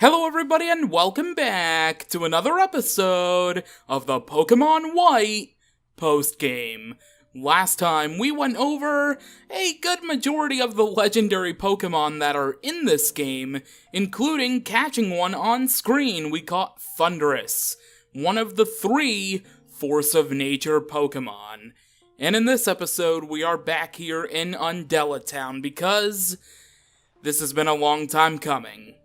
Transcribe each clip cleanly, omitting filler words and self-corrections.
Hello everybody and welcome back to another episode of the Pokémon White post-game. Last time we went over a good majority of the legendary Pokémon that are in this game, including catching one on screen. We caught Thundurus, one of the 3 Force of Nature Pokémon. And in this episode we are back here in Undella Town because this has been a long time coming.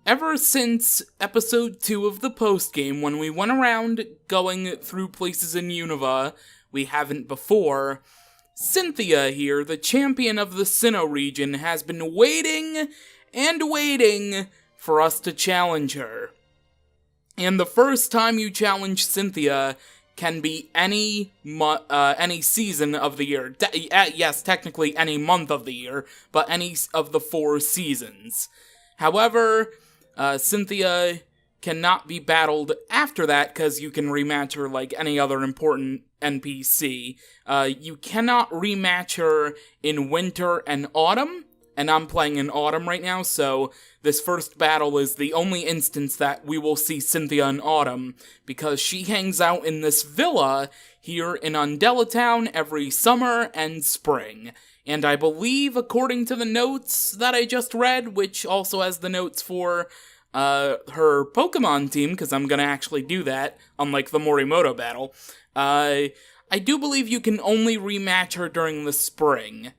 Ever since episode 2 of the postgame, when we went around going through places in Unova we haven't before, Cynthia here, the champion of the Sinnoh region, has been waiting and waiting for us to challenge her. And the first time you challenge Cynthia can be any season of the year. Yes, technically any month of the year, but any of the 4 seasons. However, Cynthia cannot be battled after that because you can rematch her like any other important NPC. You cannot rematch her in winter and autumn, and I'm playing in autumn right now, so this first battle is the only instance that we will see Cynthia in autumn, because she hangs out in this villa here in Undella Town every summer and spring. And I believe, according to the notes that I just read, which also has the notes for her Pokemon team, because I'm gonna actually do that, unlike the Morimoto battle, I do believe you can only rematch her during the spring.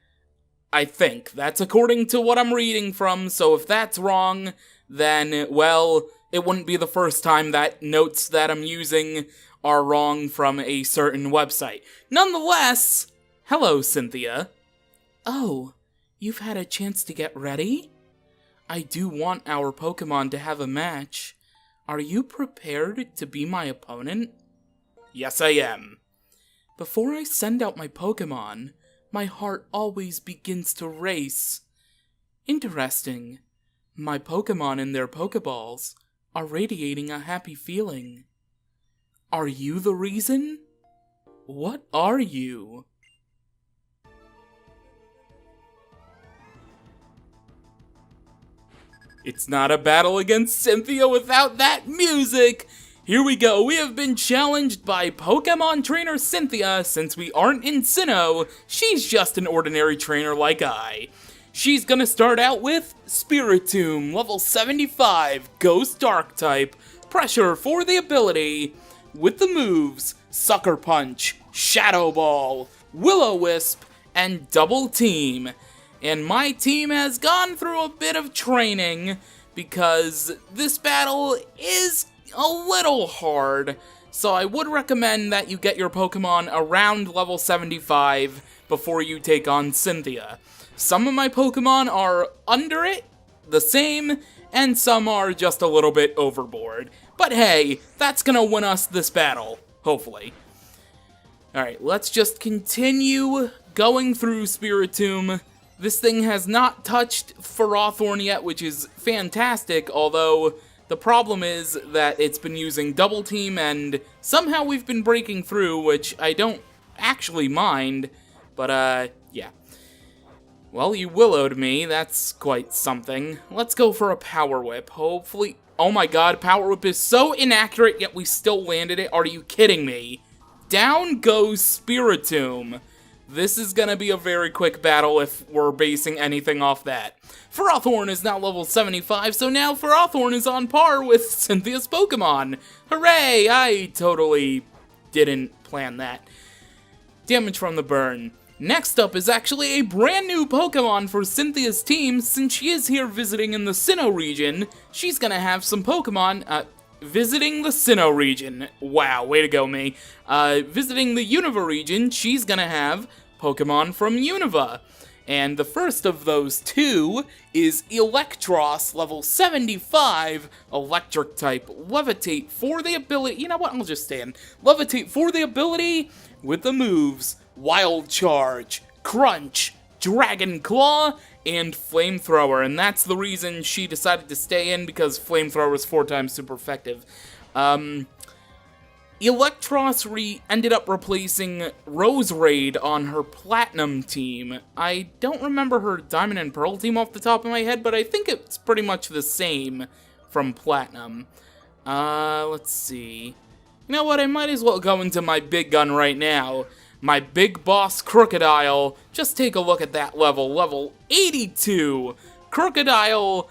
I think. That's according to what I'm reading from, so if that's wrong, then, well, it wouldn't be the first time that notes that I'm using are wrong from a certain website. Nonetheless, hello, Cynthia. Oh, you've had a chance to get ready? I do want our Pokemon to have a match. Are you prepared to be my opponent? Yes, I am. Before I send out my Pokemon, my heart always begins to race. Interesting. My Pokemon and their Pokeballs are radiating a happy feeling. Are you the reason? What are you? It's not a battle against Cynthia without that music! Here we go, we have been challenged by Pokemon Trainer Cynthia. Since we aren't in Sinnoh, she's just an ordinary trainer like I. She's gonna start out with Spiritomb, level 75, Ghost Dark type, Pressure for the ability, with the moves Sucker Punch, Shadow Ball, Will-O-Wisp, and Double Team. And my team has gone through a bit of training because this battle is a little hard, so I would recommend that you get your Pokemon around level 75 before you take on Cynthia. Some of my Pokemon are under it, the same, and some are just a little bit overboard. But hey, that's gonna win us this battle, hopefully. Alright, let's just continue going through Spiritomb. This thing has not touched Ferrothorn yet, which is fantastic, although the problem is that it's been using Double Team, and somehow we've been breaking through, which I don't actually mind, but, yeah. Well, you willowed me, that's quite something. Let's go for a Power Whip, hopefully. Oh my god, Power Whip is so inaccurate, yet we still landed it. Are you kidding me? Down goes Spiritomb. This is gonna be a very quick battle if we're basing anything off that. Ferrothorn is now level 75, so now Ferrothorn is on par with Cynthia's Pokemon. Hooray! I totally didn't plan that. Damage from the burn. Next up is actually a brand new Pokemon for Cynthia's team. Since she is here visiting in the Sinnoh region, she's gonna have some Pokemon, visiting the Sinnoh region. Wow, way to go, me. Visiting the Unova region, she's gonna have Pokemon from Unova. And the first of those 2 is Electros, level 75, Electric type. Levitate for the ability. You know what? I'll just stand. Levitate for the ability with the moves Wild Charge, Crunch, Dragon Claw, and Flamethrower. And that's the reason she decided to stay in, because Flamethrower is 4 times super effective. Electros ended up replacing Roserade on her Platinum team. I don't remember her Diamond and Pearl team off the top of my head, but I think it's pretty much the same from Platinum. Let's see. You know what, I might as well go into my big gun right now. My big boss Crocodile. Just take a look at that level 82. Crocodile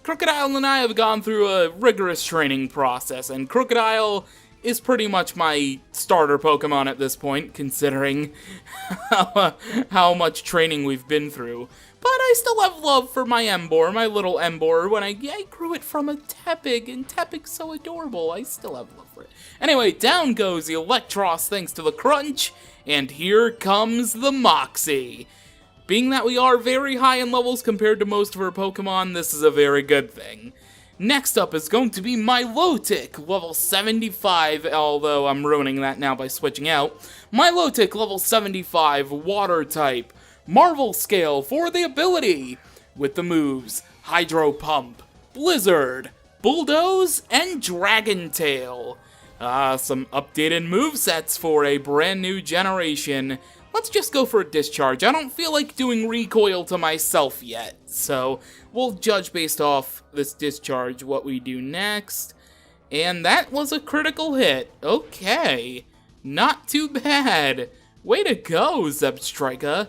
and I have gone through a rigorous training process, and Crocodile is pretty much my starter Pokemon at this point, considering how much training we've been through. But I still have love for my Emboar, my little Emboar, when I grew it from a Tepig, and Tepig's so adorable. I still have love for it. Anyway, down goes the Electros thanks to the Crunch, and here comes the Moxie. Being that we are very high in levels compared to most of our Pokemon, this is a very good thing. Next up is going to be Milotic, level 75, although I'm ruining that now by switching out. Milotic, level 75, Water type. Marvel Scale for the ability, with the moves Hydro Pump, Blizzard, Bulldoze, and Dragon Tail. Some updated movesets for a brand new generation. Let's just go for a Discharge. I don't feel like doing Recoil to myself yet, so we'll judge based off this Discharge what we do next. And that was a critical hit. Okay, not too bad. Way to go, Zebstrika.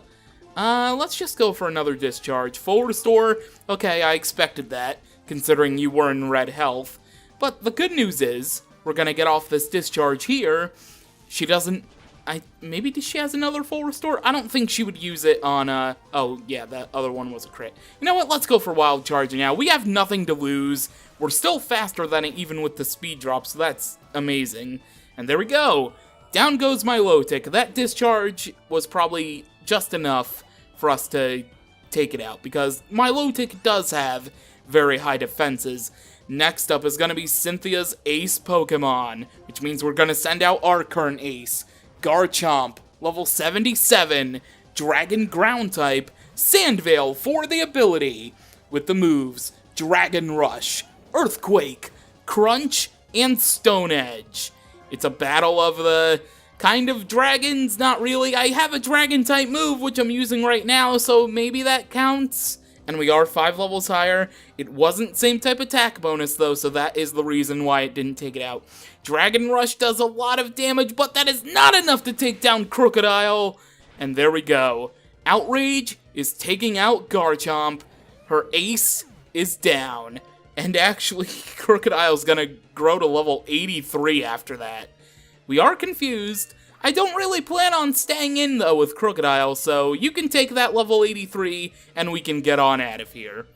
Let's just go for another Discharge. Full Restore, okay, I expected that, considering you were in red health. But the good news is, we're gonna get off this Discharge here. She doesn't... maybe she has another Full Restore? I don't think she would use it on, oh, yeah, that other one was a crit. You know what, let's go for Wild Charge now. We have nothing to lose. We're still faster than it, even with the speed drop, so that's amazing. And there we go. Down goes Milotic. That Discharge was probably just enough for us to take it out, because Milotic does have very high defenses. Next up is going to be Cynthia's ace Pokemon, which means we're going to send out our current ace. Garchomp, level 77, Dragon Ground type, Sandveil for the ability, with the moves Dragon Rush, Earthquake, Crunch, and Stone Edge. It's a battle of the kind of dragons, not really. I have a dragon type move, which I'm using right now, so maybe that counts. And we are 5 levels higher. It wasn't same type attack bonus though, so that is the reason why it didn't take it out. Dragon Rush does a lot of damage, but that is not enough to take down Crocodile. And there we go. Outrage is taking out Garchomp. Her ace is down. And actually, Crocodile's gonna grow to level 83 after that. We are confused. I don't really plan on staying in, though, with Crocodile, so you can take that level 83, and we can get on out of here.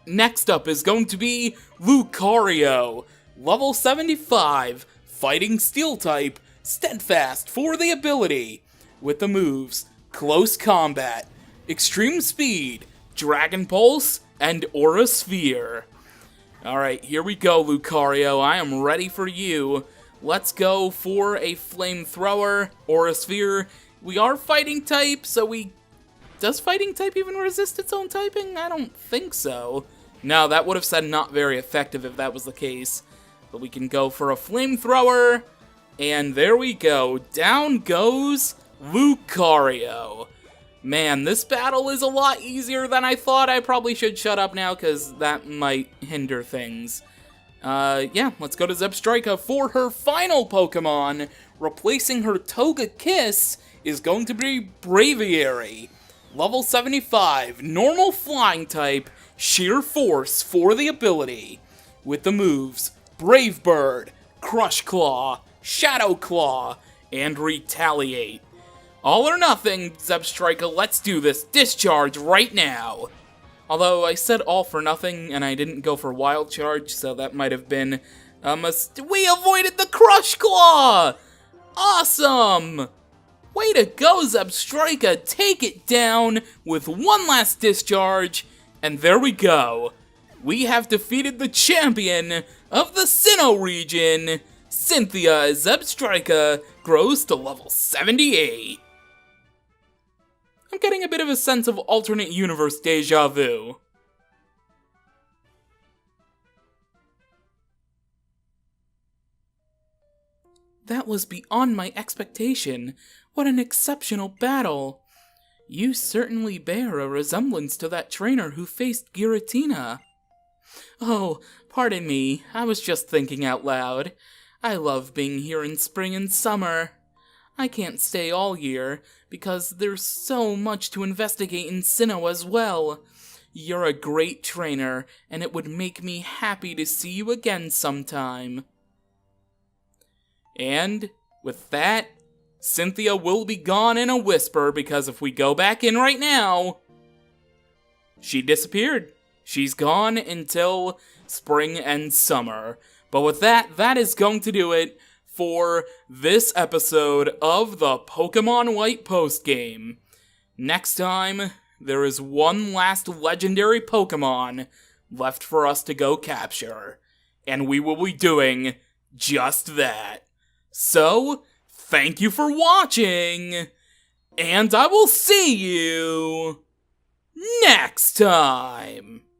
Next up is going to be Lucario, level 75, Fighting Steel type, Steadfast for the ability, with the moves Close Combat, Extreme Speed, Dragon Pulse, and Aura Sphere. Alright, here we go, Lucario. I am ready for you. Let's go for a Flamethrower, Aura Sphere. We are Fighting type, so does Fighting type even resist its own typing? I don't think so. No, that would have said not very effective if that was the case. But we can go for a Flamethrower, and there we go. Down goes Lucario. Man, this battle is a lot easier than I thought. I probably should shut up now, because that might hinder things. Yeah, let's go to Zebstrika for her final Pokemon. Replacing her Togekiss is going to be Braviary. Level 75, normal flying type, Sheer Force for the ability, with the moves Brave Bird, Crush Claw, Shadow Claw, and Retaliate. All or nothing, Zebstrika, let's do this. Discharge right now. Although I said all for nothing, and I didn't go for Wild Charge, so that might have been we avoided the Crush Claw! Awesome! Way to go, Zebstrika! Take it down with one last Discharge, and there we go. We have defeated the champion of the Sinnoh region. Cynthia Zebstrika grows to level 78. I'm getting a bit of a sense of alternate universe deja vu. that was beyond my expectation. What an exceptional battle! You certainly bear a resemblance to that trainer who faced Giratina. Oh, pardon me, I was just thinking out loud. I love being here in spring and summer. I can't stay all year, because there's so much to investigate in Sinnoh as well. You're a great trainer, and it would make me happy to see you again sometime. And, with that, Cynthia will be gone in a whisper, because if we go back in right now, she disappeared. She's gone until spring and summer. But with that, that is going to do it for this episode of the Pokemon White postgame. Next time, there is one last legendary Pokemon left for us to go capture. And we will be doing just that. So, thank you for watching, and I will see you next time!